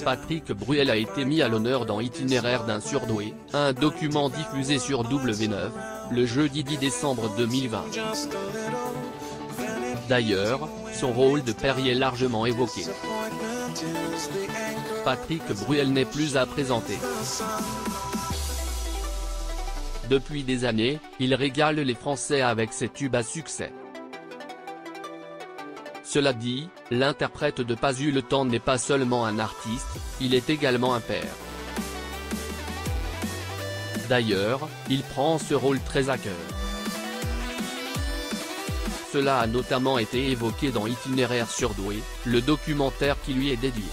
Patrick Bruel a été mis à l'honneur dans Itinéraire d'un surdoué, un document diffusé sur W9, le jeudi 10 décembre 2020. D'ailleurs, son rôle de père y est largement évoqué. Patrick Bruel n'est plus à présenter. Depuis des années, il régale les Français avec ses tubes à succès. Cela dit, l'interprète de Pas eu le temps n'est pas seulement un artiste, il est également un père. D'ailleurs, il prend ce rôle très à cœur. Cela a notamment été évoqué dans Itinéraire surdoué, le documentaire qui lui est dédié.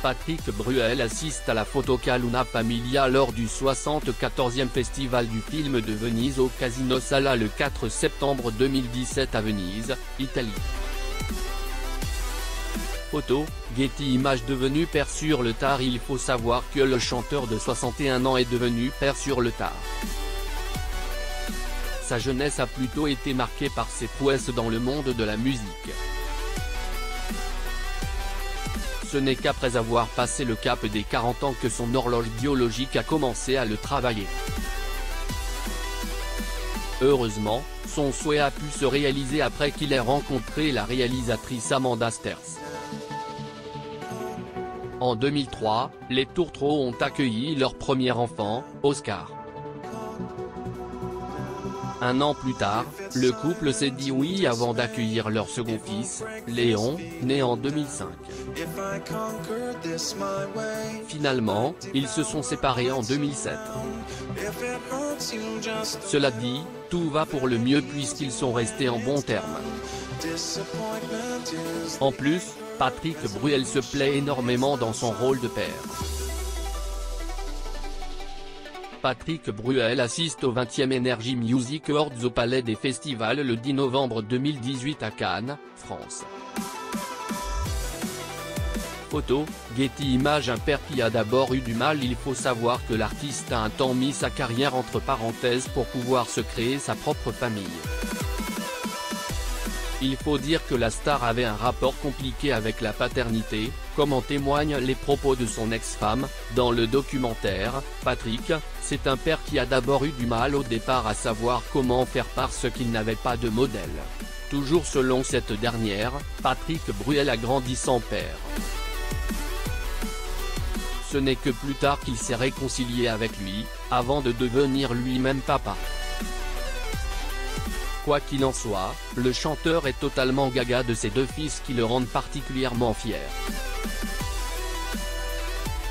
Patrick Bruel assiste à la Fotoca Luna Familia lors du 74e Festival du film de Venise au Casino Sala le 4 septembre 2017 à Venise, Italie. Photo, Getty Images. Devenu père sur le tard. Il faut savoir que le chanteur de 61 ans est devenu père sur le tard. Sa jeunesse a plutôt été marquée par ses prouesses dans le monde de la musique. Ce n'est qu'après avoir passé le cap des 40 ans que son horloge biologique a commencé à le travailler. Heureusement, son souhait a pu se réaliser après qu'il ait rencontré la réalisatrice Amanda Sterz. En 2003, les Tourtereaux ont accueilli leur premier enfant, Oscar. Un an plus tard, le couple s'est dit oui avant d'accueillir leur second fils, Léon, né en 2005. Finalement, ils se sont séparés en 2007. Cela dit, tout va pour le mieux puisqu'ils sont restés en bons termes. En plus, Patrick Bruel se plaît énormément dans son rôle de père. Patrick Bruel assiste au 20e Energy Music Awards au Palais des Festivals le 10 novembre 2018 à Cannes, France. Photo, Getty Images. Un père qui a d'abord eu du mal. Il faut savoir que l'artiste a un temps mis sa carrière entre parenthèses pour pouvoir se créer sa propre famille. Il faut dire que la star avait un rapport compliqué avec la paternité, comme en témoignent les propos de son ex-femme. Dans le documentaire, Patrick, c'est un père qui a d'abord eu du mal au départ à savoir comment faire parce qu'il n'avait pas de modèle. Toujours selon cette dernière, Patrick Bruel a grandi sans père. Ce n'est que plus tard qu'il s'est réconcilié avec lui, avant de devenir lui-même papa. Quoi qu'il en soit, le chanteur est totalement gaga de ses deux fils qui le rendent particulièrement fier.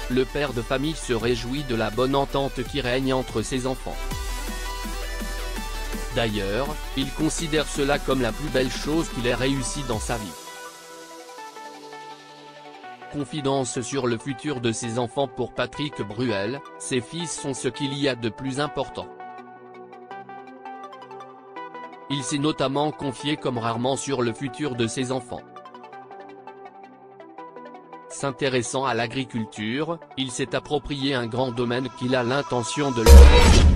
Le père de famille se réjouit de la bonne entente qui règne entre ses enfants. D'ailleurs, il considère cela comme la plus belle chose qu'il ait réussi dans sa vie. Confidence sur le futur de ses enfants. Pour Patrick Bruel, ses fils sont ce qu'il y a de plus important. Il s'est notamment confié comme rarement sur le futur de ses enfants. S'intéressant à l'agriculture, il s'est approprié un grand domaine qu'il a l'intention de leur